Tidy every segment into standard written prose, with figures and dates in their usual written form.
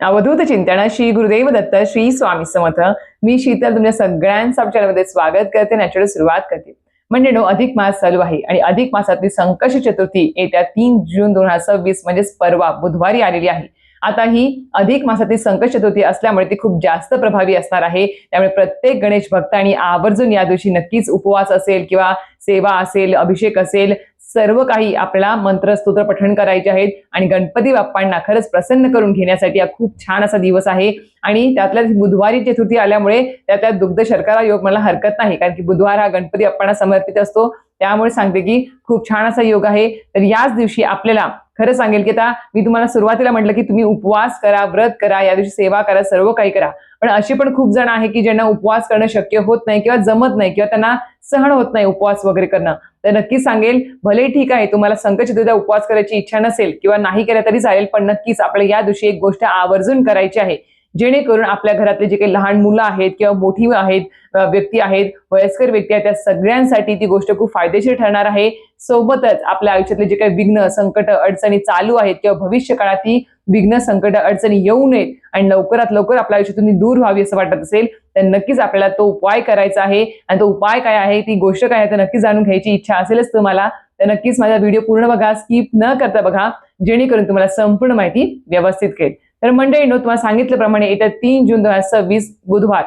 अवधूत चिंतन श्री गुरुदेव दत्त श्री स्वामी समर्थ. मी शीतल तुमच्या सगळ्यांचं आमच्या चॅनलमध्ये स्वागत करते. नॅचरल सुरुवात करते. म्हणजे अधिक मास चालू आहे आणि अधिक मासातली संकष्टी चतुर्थी येत्या 3 जून 2026 म्हणजेच परवा बुधवारी आलेली आहे. आता ही अधिक मासातली संकष्ट चतुर्थी असल्यामुळे ती खूप जास्त प्रभावी असणार आहे. त्यामुळे प्रत्येक गणेश भक्तांनी आवर्जून या दिवशी नक्कीच उपवास असेल किंवा सेवा असेल, अभिषेक असेल, सर्व काही आपल्याला मंत्र स्तोत्र पठण करायचे आहेत आणि गणपती बाप्पांना खरंच प्रसन्न करून घेण्यासाठी हा खूप छान असा दिवस आहे. आणि त्यातल्या बुधवारी चतुर्थी आल्यामुळे त्यात दुग्ध शर्करा योग मला हरकत नाही, कारण की बुधवार हा गणपती बाप्पांना समर्पित असतो. त्यामुळे सांगते की खूप छान असा योग आहे. तर याच दिवशी आपल्याला खरं सांगेल की आता मी तुम्हाला सुरुवातीला म्हटलं की तुम्ही उपवास करा, व्रत करा, या दिवशी सेवा करा, सर्व काही करा. पण अशी पण खूप जण आहे की ज्यांना उपवास करणं शक्य होत नाही किंवा जमत नाही किंवा त्यांना सहन होत नाही उपवास वगैरे करणं. तर नक्कीच सांगेल, भले ठीक आहे तुम्हाला संकष्टी चतुर्थीचा उपवास करायची इच्छा नसेल किंवा नाही केला तरी चालेल, पण नक्कीच आपल्याला या दिवशी एक गोष्ट आवर्जून करायची आहे, जेणेकरून आपल्या घरातले जे काही लहान मुलं आहेत किंवा मोठी आहेत, व्यक्ती आहेत, वयस्कर व्यक्ती आहेत, त्या सगळ्यांसाठी ती गोष्ट खूप फायदेशीर ठरणार आहे. सोबतच आपल्या आयुष्यातले जे काही विघ्न, संकट, अडचणी चालू आहेत किंवा भविष्य काळात ती विघ्न, संकट, अडचणी येऊ नयेत आणि लवकरात लवकर आपल्या आयुष्यातून दूर व्हावी असं वाटत असेल तर नक्कीच आपल्याला तो उपाय करायचा आहे. आणि तो उपाय काय आहे, ती गोष्ट काय आहे, तर नक्कीच जाणून घ्यायची इच्छा असेलच तुम्हाला तर नक्कीच माझा व्हिडिओ पूर्ण बघा, स्किप न करता बघा, जेणेकरून तुम्हाला संपूर्ण माहिती व्यवस्थित कळेल. तर मंडळींनो, तुम्हाला सांगितल्याप्रमाणे येत्या 3 जून 2026 बुधवार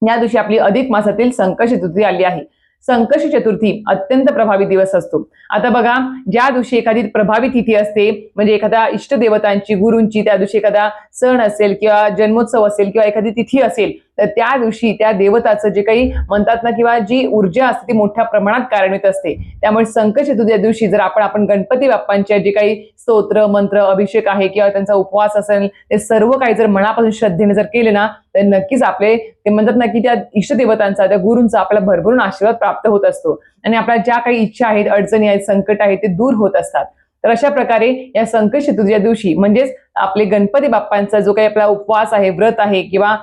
या दिवशी आपली अधिक मासातील संकष्टी चतुर्थी आली आहे. संकष्टी चतुर्थी अत्यंत प्रभावी दिवस असतो. आता बघा, ज्या दिवशी एखादी प्रभावी तिथी असते, म्हणजे एखाद्या इष्टदेवतांची, गुरूंची, त्या दिवशी एखादा सण असेल किंवा जन्मोत्सव असेल किंवा एखादी तिथी असेल, तर त्या दिवशी त्या देवताचं जे काही म्हणतात ना, किंवा जी ऊर्जा असते ती मोठ्या प्रमाणात कार्यान्वित असते. त्यामुळे संकष्टी चतुर्थी दिवशी जर आपण गणपती बाप्पांच्या जे काही स्तोत्र, मंत्र, अभिषेक आहे किंवा त्यांचा उपवास असेल, ते सर्व काही जर मनापासून श्रद्धेने जर केले ना, तर नक्कीच आपले ते म्हणतात ना, की त्या इष्टदेवतांचा, त्या गुरूंचा आपल्याला भरभरून आशीर्वाद प्राप्त होत असतो आणि आपल्या ज्या काही इच्छा आहेत, अडचणी आहेत, संकट आहेत, ते दूर होत असतात. तर अशा प्रकारे या संकष्टी चतुर्थीच्या दिवशी म्हणजेच आपले गणपती बाप्पांचा जो काही आपला उपवास आहे, व्रत आहे किंवा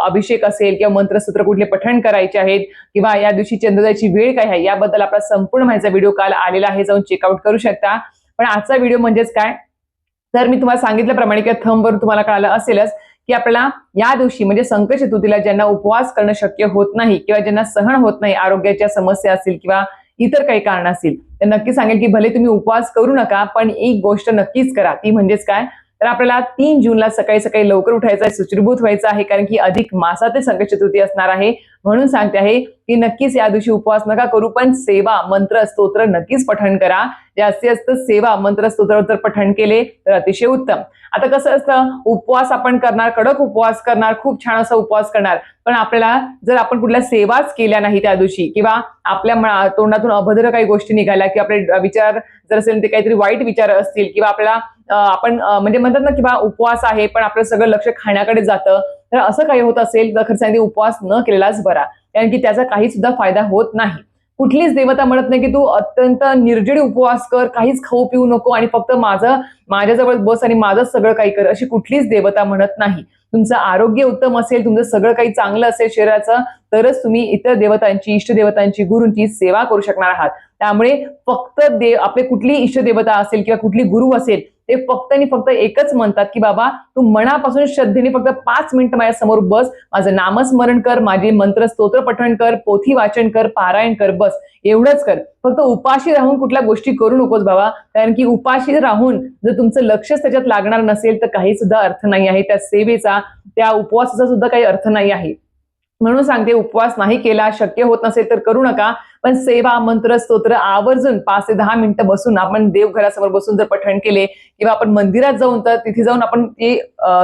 अभिषेक असेल किंवा मंत्रसूत्र कुठले पठण करायचे आहेत किंवा या दिवशी चंद्रोदयाची वेळ काय आहे, याबद्दल आपला संपूर्ण माहितीचा व्हिडिओ काल आलेला आहे, जाऊन चेकआउट करू शकता. पण आजचा व्हिडिओ म्हणजेच काय, तर मी तुम्हाला सांगितल्याप्रमाणे किंवा थंबवरून तुम्हाला कळालं असेलच की आपल्याला या दिवशी म्हणजे संकष्टी चतुर्थीला ज्यांना उपवास करणं शक्य होत नाही किंवा ज्यांना सहन होत नाही, आरोग्याच्या समस्या असतील किंवा इतर काही कारण असतील, तर नक्की सांगेल की भले तुम्ही उपवास करू नका, पण एक गोष्ट नक्कीच करा. ती म्हणजेच काय, तर आपल्याला 3 जूनला सकाळी सकाळी लवकर उठायचं आहे, शुचिर्भूत व्हायचं आहे, कारण की अधिक मासातील संकष्टी चतुर्थी असणार आहे. म्हणून सांगते आहे की नक्कीच या दिवशी उपवास नका करू, पण सेवा, मंत्र, स्तोत्र नक्कीच पठण करा. जास्तीत जास्त सेवा, मंत्र, स्तोत्र जर पठण केले तर अतिशय उत्तम. आता कसं असतं, उपवास आपण करणार, कडक उपवास करणार, खूप छान असा उपवास करणार, पण आपल्याला जर आपण कुठल्या सेवाच केल्या नाही त्या दिवशी किंवा आपल्या तोंडातून अभद्र काही गोष्टी निघाल्या किंवा आपले विचार जर असेल ते काहीतरी वाईट विचार असतील किंवा आपल्याला आपण म्हणजे म्हणतात ना, किंवा उपवास आहे पण आपलं सगळं लक्ष खाण्याकडे जातं, तर असं काही होत असेल तर खरं सांगते उपवास न केलेलाच बरा, कारण की त्याचा काही सुद्धा फायदा होत नाही. कुठलीच देवता म्हणत नाही की तू अत्यंत निर्जळी उपवास कर, काहीच खाऊ पिऊ नको आणि फक्त माझ्याजवळ बस आणि माझंच सगळं काही कर, अशी कुठलीच देवता म्हणत नाही. तुमचं आरोग्य उत्तम असेल, तुमचं सगळं काही चांगलं असेल शरीराचं, तरच तुम्ही इतर देवतांची, इष्टदेवतांची, गुरूंची सेवा करू शकणार आहात. त्यामुळे फक्त आपले कुठली इष्टदेवता असेल किंवा कुठली गुरु असेल, ते फक्त आणि फक्त एकच म्हणतात की बाबा तू मनापासून श्रद्धेने फक्त 5 मिनिटं माझ्या समोर बस, माझं नामस्मरण कर, माझे मंत्र स्तोत्र पठण कर, पोथी वाचन कर, पारायण कर, बस एवढंच कर. फक्त उपाशी राहून कुठल्या गोष्टी करू नकोस बाबा, कारण की उपाशी राहून जर तुमचं लक्षच त्याच्यात लागणार नसेल तर काही सुद्धा अर्थ नाही आहे त्या सेवेचा, त्या उपवासाचा सुद्धा काही अर्थ नाही आहे. म्हणून सांगते, उपवास नाही केला, शक्य होत नसेल तर करू नका, पण सेवा, मंत्र, स्तोत्र आवर्जून 5 ते 10 मिनिटं बसून आपण देवघरासमोर बसून जर पठण केले किंवा आपण मंदिरात जाऊन तर तिथे जाऊन आपण ते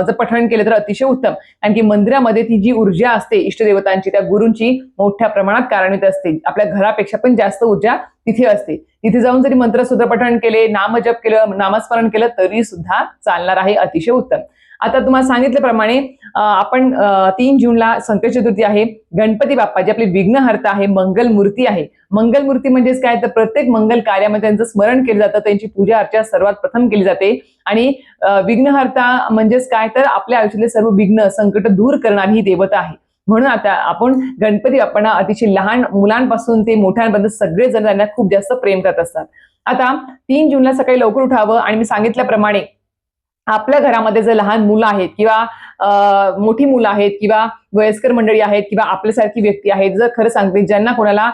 जर पठण केले तर अतिशय उत्तम. कारण की मंदिरामध्ये ती जी ऊर्जा असते इष्टदेवतांची, त्या गुरूंची मोठ्या प्रमाणात कार्यान्वित असते. आपल्या घरापेक्षा पण जास्त ऊर्जा तिथे असते. तिथे जाऊन जरी मंत्रसूत्र पठण केले, नामजप केलं, नामस्मरण केलं तरी सुद्धा चालणार आहे, अतिशय उत्तम. आता तुम्हाला सांगितल्याप्रमाणे आपण 3 जूनला संकष्टी चतुर्थी आहे. गणपती बाप्पा जे आपले विघ्नहर्ता आहे, मंगल मूर्ती आहे. मंगल मूर्ती म्हणजेच काय, तर प्रत्येक मंगल कार्यामध्ये त्यांचं स्मरण केलं जातं, त्यांची पूजा अर्चा सर्वात प्रथम केली जाते. आणि विघ्नहर्ता म्हणजेच काय, तर आपल्या आयुष्यातले सर्व विघ्न, संकट दूर करणारी ही देवता आहे. म्हणून आता आपण गणपती बाप्पांना अतिशय लहान मुलांपासून ते मोठ्यांपर्यंत सगळेजण त्यांना खूप जास्त प्रेम करत असतात. आता 3 जूनला सकाळी लवकर उठावं आणि मी सांगितल्याप्रमाणे आपल्या घरामध्ये जर लहान मुलं आहेत किंवा मोठी मुलं आहेत किंवा वयस्कर मंडळी आहेत किंवा आपल्यासारखी व्यक्ती आहेत, जर खरं सांगते ज्यांना कोणाला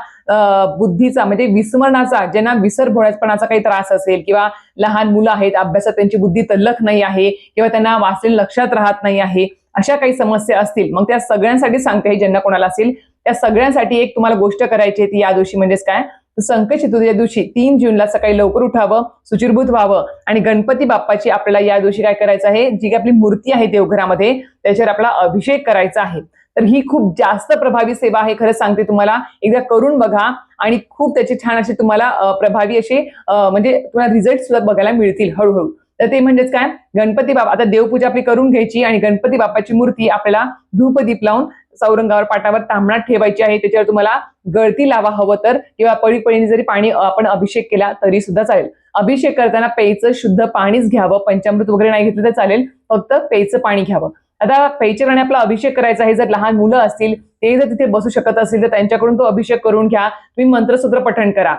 बुद्धीचा म्हणजे विस्मरणाचा, ज्यांना विसरभोळ्यापणाचा काही त्रास असेल किंवा लहान मुलं आहेत, अभ्यासात त्यांची बुद्धी तल्लख नाही आहे किंवा त्यांना वाचलेलं लक्षात राहत नाही आहे, अशा काही समस्या असतील, मग त्या सगळ्यांसाठी सांगते, ज्यांना कोणाला असेल त्या सगळ्यांसाठी एक तुम्हाला गोष्ट करायची आहे ती या दिवशी म्हणजेच काय, संकट चतुर्थीच्या दिवशी 3 जूनला सकाळी लवकर उठावं, शुचिर्भूत व्हावं आणि गणपती बाप्पाची आपल्याला या दिवशी काय करायचं आहे, जी काही आपली मूर्ती आहे देवघरामध्ये त्याच्यावर आपला अभिषेक करायचा आहे. तर ही खूप जास्त प्रभावी सेवा आहे, खरं सांगते तुम्हाला, एकदा करून बघा आणि खूप त्याचे छान असे तुम्हाला प्रभावी असे म्हणजे तुम्हाला रिझल्ट सुद्धा बघायला मिळतील हळूहळू. तर ते म्हणजेच काय, गणपती बाप्पा, आता देवपूजा आपली करून घ्यायची आणि गणपती बाप्पाची मूर्ती आपल्याला धूपदीप लावून चौरंगावर पाटावर तांबणात ठेवायची आहे. त्याच्यावर तुम्हाला गळती लावा हवं तर, किंवा पळीपळीने जरी पाणी आपण अभिषेक केला तरी सुद्धा चालेल. अभिषेक करताना प्यायचं शुद्ध पाणीच घ्यावं, पंचामृत वगैरे नाही घेतलं तर चालेल, फक्त प्यायचं पाणी घ्यावं. आता प्यायच्या पाणी आपला अभिषेक करायचा आहे. जर लहान मुलं असतील ते जर तिथे बसू शकत असतील तर त्यांच्याकडून तो अभिषेक करून घ्या. तुम्ही मंत्रसूत्र पठण करा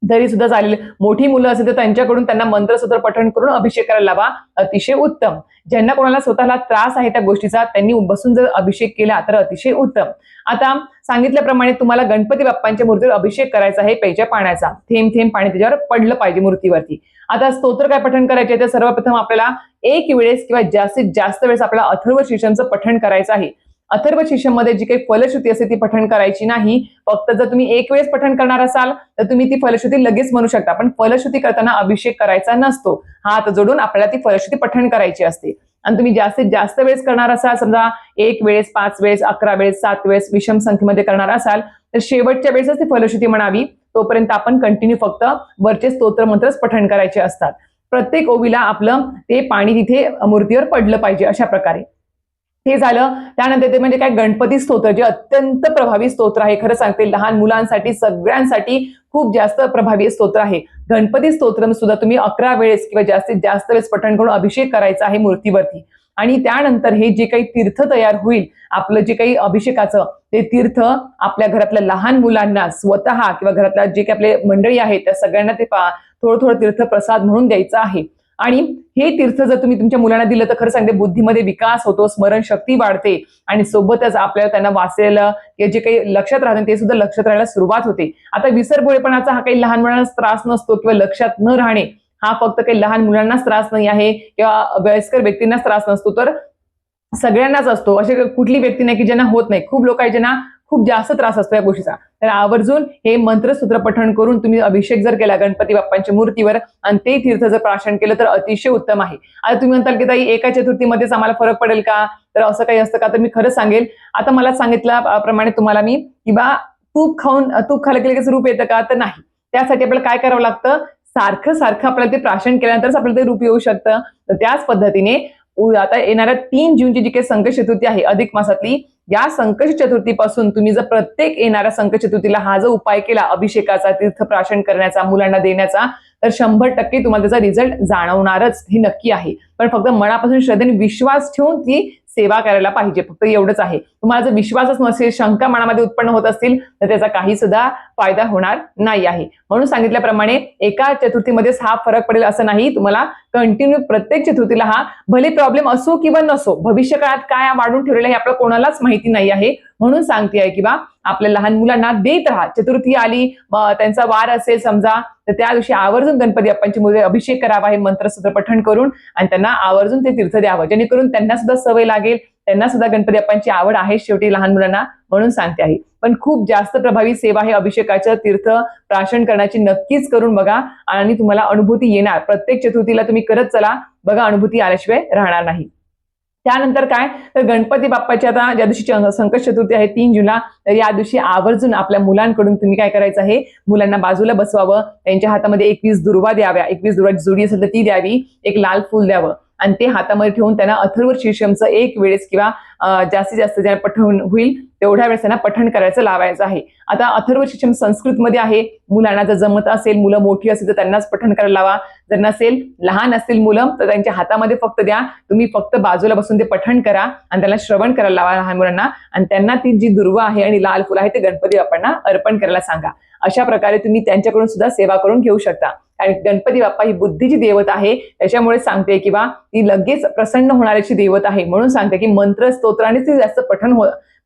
तरी सुद्धा चालेल. मोठी मुलं असेल तर त्यांच्याकडून त्यांना मंत्रसूत्र पठण करून अभिषेक करायला लावा, अतिशय उत्तम. ज्यांना कोणाला स्वतःला त्रास आहे त्या गोष्टीचा त्यांनी बसून जर अभिषेक केला तर अतिशय उत्तम. आता सांगितल्याप्रमाणे तुम्हाला गणपती बाप्पांच्या मूर्तीवर अभिषेक करायचा आहे प्यायच्या पाण्याचा, थेंब थेंब पाणी त्याच्यावर पडलं पाहिजे मूर्तीवरती. आता स्तोत्र काय पठण करायचे तर सर्वप्रथम आपल्याला एक वेळेस किंवा जास्तीत जास्त वेळेस आपल्याला अथर्व शीर्षांचं पठण करायचं आहे. अथर्व शीर्षामध्ये जी काही फलश्रुती असते ती पठण करायची नाही. फक्त जर तुम्ही एक वेळेस पठण करणार असाल तर तुम्ही ती फलश्रुती लगेच म्हणू शकता, पण फलश्रुती करताना अभिषेक करायचा नसतो. हात जोडून आपल्याला ती फलश्रुती पठण करायची असते. आणि तुम्ही जास्तीत जास्त वेळेस करणार असाल, समजा 1 वेळेस, 5 वेळेस, 11 वेळेस, 7 वेळेस विषम संख्येमध्ये करणार असाल तर शेवटच्या वेळेसच ती फलश्रुती म्हणावी. तोपर्यंत आपण कंटिन्यू फक्त वरचे स्तोत्र मंत्रच पठण करायचे असतात. प्रत्येक ओवीला आपलं ते पाणी तिथे मूर्तीवर पडलं पाहिजे, अशा प्रकारे. हे झालं. त्यानंतर ते म्हणजे काय, गणपती स्तोत्र, जे अत्यंत प्रभावी स्तोत्र आहे. खरं सांगते लहान मुलांसाठी सगळ्यांसाठी खूप जास्त प्रभावी स्तोत्र आहे. गणपती स्तोत्र सुद्धा तुम्ही 11 वेळेस किंवा जास्तीत जास्त वेळेस पठण करून अभिषेक करायचा आहे मूर्तीवरती. आणि त्यानंतर हे जे काही तीर्थ तयार होईल, आपलं जे काही अभिषेकाचं ते तीर्थ आपल्या घरातल्या लहान मुलांना स्वतः किंवा घरातल्या जे काही आपले मंडळी आहेत त्या सगळ्यांना ते थोडं थोडं तीर्थ प्रसाद म्हणून द्यायचं आहे. आणि हे तीर्थ जर तुम्ही तुमच्या मुलांना दिलं तर खरं सांगते बुद्धीमध्ये विकास होतो, स्मरणशक्ती वाढते आणि सोबतच आपल्याला त्यांना वाचलेलं जे काही लक्षात राहतं ते सुद्धा लक्षात राहायला सुरुवात होते. आता विसरभोळेपणाचा हा काही लहान मुलांना त्रास नसतो किंवा लक्षात न राहणे हा फक्त काही लहान मुलांनाच त्रास नाही आहे किंवा वयस्कर व्यक्तींनाच त्रास नसतो, तर सगळ्यांनाच असतो. अशी कुठली व्यक्ती नाही की ज्यांना होत नाही. खूप लोक आहेत ज्यांना खूप जास्त त्रास असतो या गोष्टीचा. तर आवर्जून हे मंत्रसूत्र पठण करून तुम्ही अभिषेक जर केला गणपती बाप्पांच्या मूर्तीवर आणि ते तीर्थ जर प्राशन केलं तर अतिशय उत्तम आहे. आता तुम्ही म्हणताल की ताई एका चतुर्थीमध्येच आम्हाला फरक पडेल का, तर असं काही असतं का, तर मी खरं सांगेल. आता मला सांगितल्याप्रमाणे तुम्हाला मी किंवा तूप खाल्लं की लगेच रूप येतं का, तर नाही. त्यासाठी आपल्याला काय करावं लागतं, सारखं सारखं आपल्याला ते प्राशन केल्यानंतरच आपल्याला ते रूप येऊ शकतं. तर त्याच पद्धतीने आता येणाऱ्या 3 जूनची जी काही संकट चतुर्थी आहे अधिक मासातली, या संकट चतुर्थीपासून तुम्ही जर प्रत्येक येणाऱ्या संकट चतुर्थीला हा जो उपाय केला अभिषेकाचा, तीर्थ प्राशन करण्याचा, मुलांना देण्याचा, तर 100% तुम्हाला त्याचा रिझल्ट जाणवणारच, हे नक्की आहे. पण फक्त मनापासून श्रद्धेने विश्वास ठेवून ती सेवा करायला पाहिजे, फक्त एवढंच आहे. तुम्हाला जर विश्वासच नसेल, शंका मनामध्ये उत्पन्न होत असतील तर त्याचा काही सुद्धा फायदा होणार नाही आहे. म्हणून सांगितल्याप्रमाणे एका चतुर्थीमध्येच हा फरक पडेल असं नाही. तुम्हाला कंटिन्यू प्रत्येक चतुर्थीला हा, भले प्रॉब्लेम असो किंवा नसो, भविष्य काळात काय वाढून ठेवलेलं हे आपल्याला कोणालाच माहिती नाही आहे. म्हणून सांगते आहे की बा आपल्या लहान मुलांना देत राहा. चतुर्थी आली, त्यांचा वार असेल समजा, तर त्या दिवशी आवर्जून गणपती बाप्पांची मूर्ती अभिषेक करावा, हे मंत्रसूत्र पठण करून आणि त्यांना आवर्जून ते तीर्थ द्यावं, जेणेकरून त्यांना सुद्धा सवय लागेल, त्यांना सुद्धा गणपती बाप्पांची आवड आहे शेवटी लहान मुलांना, म्हणून सांगते आहे. पण खूप जास्त प्रभावी सेवा हे अभिषेकाचं तीर्थ प्राशन करण्याची नक्कीच करून बघा आणि तुम्हाला अनुभूती येणार. प्रत्येक चतुर्थीला तुम्ही करत चला, बघा अनुभूती आल्याशिवाय राहणार नाही. त्यानंतर काय, तर गणपती बाप्पाची आता ज्या दिवशी संकट चतुर्थी आहे 3 जूनला, तर या दिवशी आवर्जून आपल्या मुलांकडून तुम्ही काय करायचं आहे, मुलांना बाजूला बसवावं, त्यांच्या हातामध्ये 21 दुर्वा द्याव्या, 21 दुर्वाची जोडी असेल तर ती द्यावी, एक लाल फुल द्यावं आणि ते हातामध्ये ठेवून त्यांना अथर्व शीर्षमचं एक वेळेस किंवा जास्तीत जास्त ज्या पठण होईल तेवढ्या वेळेस त्यांना पठण करायचं लावायचं आहे. आता अथर्व शीर्षम संस्कृतमध्ये आहे. मुलांना जर जमत असेल, मुलं मोठी असेल तर त्यांनाच पठण करायला लावा. जर नसेल, लहान असतील मुलं, तर त्यांच्या हातामध्ये फक्त द्या, तुम्ही फक्त बाजूला बसून ते पठण करा आणि त्याला श्रवण करायला लावा लहान मुलांना आणि त्यांना ती जी दुर्वा आहे आणि लाल फुल आहे ते गणपती बाप्पांना अर्पण करायला सांगा. अशा प्रकारे तुम्ही त्यांच्याकडून सुद्धा सेवा करून घेऊ शकता. आणि गणपती बाप्पा ही बुद्धीची देवता आहे, त्याच्यामुळे सांगते की बा ती लगेच प्रसन्न होणाऱ्याची देवता आहे. म्हणून सांगते की मंत्र स्तोत्रानेच ती जास्त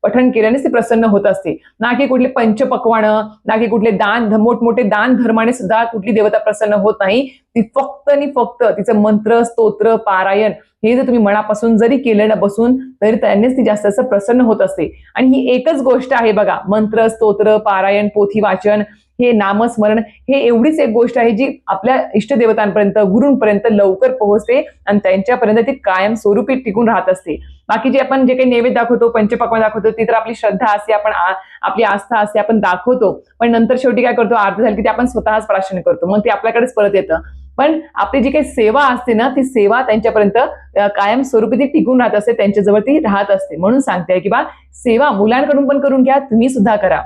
पठण केल्यानेच ती प्रसन्न होत असते, ना की कुठले पंचपक्वानं, ना की कुठले मोठमोठे दान धर्माने सुद्धा कुठली देवता प्रसन्न होत नाही. ती फक्त आणि फक्त तिचं मंत्र स्तोत्र पारायण हे जर तुम्ही मनापासून जरी केलं ना बसून, तरी त्यानेच ती जास्त असं प्रसन्न होत असते. आणि ही एकच गोष्ट आहे बघा, मंत्र स्तोत्र पारायण पोथी वाचन हे नामस्मरण हे एवढीच एक गोष्ट आहे जी आपल्या इष्टदेवतांपर्यंत गुरूंपर्यंत लवकर पोहोचते आणि त्यांच्यापर्यंत ती कायम स्वरूपी टिकून राहत असते. बाकी जे आपण जे काही नैवेद्य दाखवतो पंचपक्वान्न दाखवतो ती तर आपली श्रद्धा असते, आपली आस्था असते, आपण दाखवतो. पण नंतर शेवटी काय करतो, अर्ध झाली की ते आपण स्वतःच प्राशन करतो, मग ते आपल्याकडेच परत येतं. पण आपली जी काही सेवा असते ना, ती सेवा त्यांच्यापर्यंत कायम स्वरूपी ती टिकून राहत असते, त्यांच्याजवळ ती राहत असते. म्हणून सांगते की बा सेवा मुलांकडून पण करून घ्या, तुम्ही सुद्धा करा.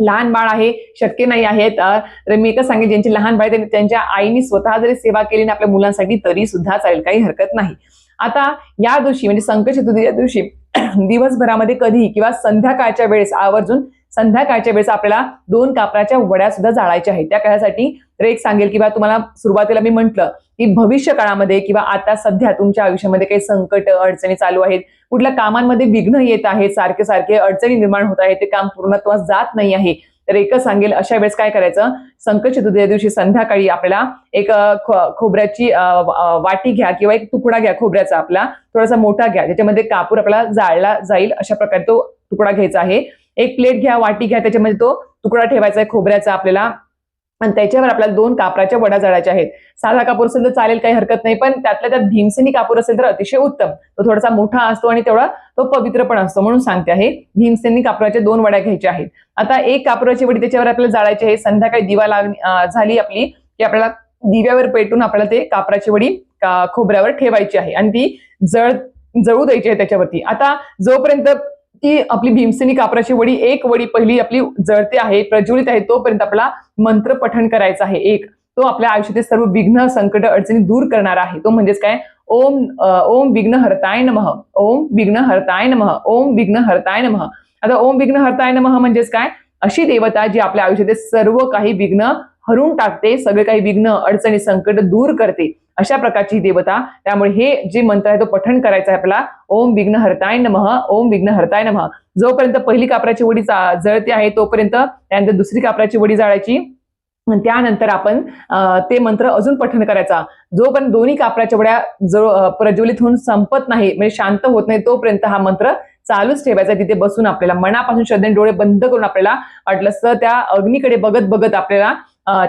लहान बाळ आहे, शक्य नाही आहे तर मी एकच सांगेन, ज्यांची लहान बाळ आहे त्यांच्या आईनी स्वतः जरी सेवा केली ना आपल्या मुलांसाठी तरी सुद्धा चालेल, काही हरकत नाही. आता या दिवशी म्हणजे संकट चतुर्थीच्या दिवशी दिवसभरामध्ये कधी किंवा संध्याकाळच्या वेळेस आवर्जून संध्याकाळच्या वेळेस आपल्याला 2 कापराच्या वड्या सुद्धा जाळायच्या आहेत. त्या काळासाठी तर एक सांगेल किंवा तुम्हाला सुरुवातीला मी म्हटलं की भविष्य काळामध्ये किंवा आता सध्या तुमच्या आयुष्यामध्ये काही संकट अडचणी चालू आहेत, कुठल्या कामांमध्ये विघ्न येत आहेत, सारखे सारखे अडचणी निर्माण होत आहेत, ते काम पूर्णत्वास जात नाही आहे, तर एकच सांगेल अशा वेळेस काय करायचं, संकट चतुर्थीच्या दिवशी संध्याकाळी आपल्याला एक खोबऱ्याची वाटी घ्या किंवा एक तुकडा घ्या खोबऱ्याचा, आपला थोडासा मोठा घ्या, ज्याच्यामध्ये कापूर आपल्याला जाळला जाईल अशा प्रकारे तो तुकडा घ्यायचा आहे. एक प्लेट घ्या, वाटी घ्या, त्याच्यामध्ये तो तुकडा ठेवायचा आहे खोबऱ्याचा आपल्याला आणि त्याच्यावर आपल्याला 2 कापराच्या वड्या जाळायच्या आहेत. साधा कापूर असेल तर चालेल, काही हरकत नाही, पण त्यातल्या त्यात भीमसेनी कापूर असेल तर अतिशय उत्तम. तो थोडासा मोठा असतो आणि तेवढा तो पवित्र पण असतो, म्हणून सांगते आहे. भीमसेनी कापराच्या 2 वड्या घ्यायच्या आहेत. आता एक कापराची वडी त्याच्यावर आपल्याला जाळायची आहे. संध्याकाळी दिवा झाली आपली की आपल्याला दिव्यावर पेटून आपल्याला ते कापराची वडी खोबऱ्यावर ठेवायची आहे आणि ती जळू द्यायची आहे त्याच्यावरती. आता जोपर्यंत ती आपली भीमसेनी कापराची वडी एक वडी पहिली आपली जळते आहे, प्रज्वलित आहे, तोपर्यंत आपला मंत्र पठण करायचा आहे एक. तो आपल्या आयुष्यातील सर्व विघ्न संकट अडचणी दूर करणारा आहे. तो म्हणजेच काय, ओम विघ्नहर्ताय नमः, ओम विघ्नहर्ताय नमः, ओम विघ्नहर्ताय नमः. आता ओम विघ्नहर्ताय नमः म्हणजेच काय, अशी देवता जी आपल्या आयुष्यातील सर्व काही विघ्न हरून टाकते, सगळे काही विघ्न अडचणी संकट दूर करते, अशा प्रकारची देवता. त्यामुळे हे जे मंत्र आहे तो पठण करायचा आहे आपल्याला, ओम विघ्नहर्ताय नमः, ओम विघ्नहर्ताय नमः. जोपर्यंत पहिली कापराची वडी जळते आहे तोपर्यंत त्यानंतर दुसरी कापराची वडी जाळायची, त्यानंतर आपण ते मंत्र अजून पठण करायचा. जोपर्यंत दोन्ही कापराच्या वड्या प्रज्वलित होऊन संपत नाही, म्हणजे शांत होत नाही, तोपर्यंत हा मंत्र चालूच ठेवायचा. तिथे बसून आपल्याला मनापासून श्रद्धेने डोळे बंद करून आपल्याला वाटलं तर त्या अग्नीकडे बघत बघत आपल्याला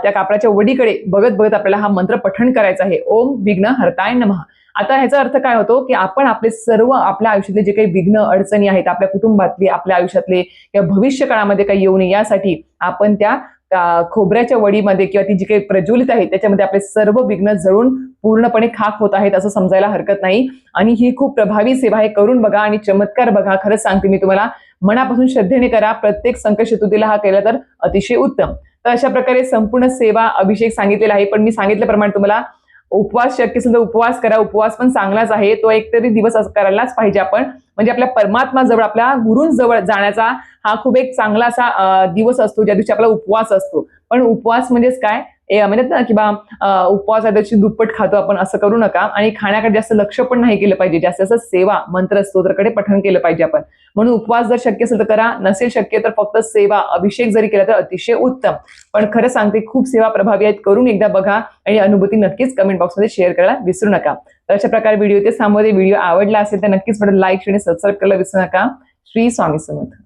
त्या कापराच्या वडीकडे बघत बघत आपल्याला हा मंत्र पठण करायचा आहे, ओम विघ्नहर्ताय नमः. आता ह्याचा अर्थ काय होतो की आपण आपले सर्व आपल्या आयुष्यातले जे काही विघ्न अडचणी आहेत, आपल्या कुटुंबातले, आपल्या आयुष्यातले किंवा भविष्य काळामध्ये काही येऊ नये यासाठी आपण त्या खोबऱ्याच्या वडीमध्ये किंवा ती जी काही प्रज्वलित आहे त्याच्यामध्ये आपले सर्व विघ्न जळून पूर्णपणे खाक होत आहेत असं समजायला हरकत नाही. आणि ही खूप प्रभावी सेवा आहे, करून बघा आणि चमत्कार बघा. खरंच सांगते मी तुम्हाला, मनापासून श्रद्धेने करा. प्रत्येक संकट चतुर्थीला हा केला तर अतिशय उत्तम. तर अशा प्रकारे संपूर्ण सेवा अभिषेक सांगितलेला आहे. पण मी सांगितल्याप्रमाणे तुम्हाला उपवास शक्य असेल तर उपवास करा. उपवास पण चांगलाच आहे, तो एकतरी दिवस करायलाच पाहिजे आपण, म्हणजे आपल्या परमात्मा जवळ आपल्या गुरूंजवळ जाण्याचा हा खूप एक चांगला असा दिवस असतो ज्या दिवशी आपला उपवास असतो. पण उपवास म्हणजेच काय, म्हणतात ना की बा उपवास दिवशी दुप्पट खातो आपण, असं करू नका. आणि खाण्याकडे जास्त लक्ष पण नाही केलं पाहिजे, जास्त असं सेवा मंत्र स्तोत्राकडे पठण केलं पाहिजे आपण. म्हणून उपवास जर शक्य असेल तर करा, नसेल शक्य तर फक्त सेवा अभिषेक जरी केला तर अतिशय उत्तम. पण खरं सांगते खूप सेवा प्रभावी आहेत, करून एकदा बघा आणि अनुभूती नक्कीच कमेंट बॉक्समध्ये शेअर करायला विसरू नका. तर अशा प्रकारे व्हिडिओ ते थांबवते. व्हिडिओ आवडला असेल तर नक्कीच लाईक आणि सबस्क्राईब करायला विसरू नका. श्री स्वामी समर्थ.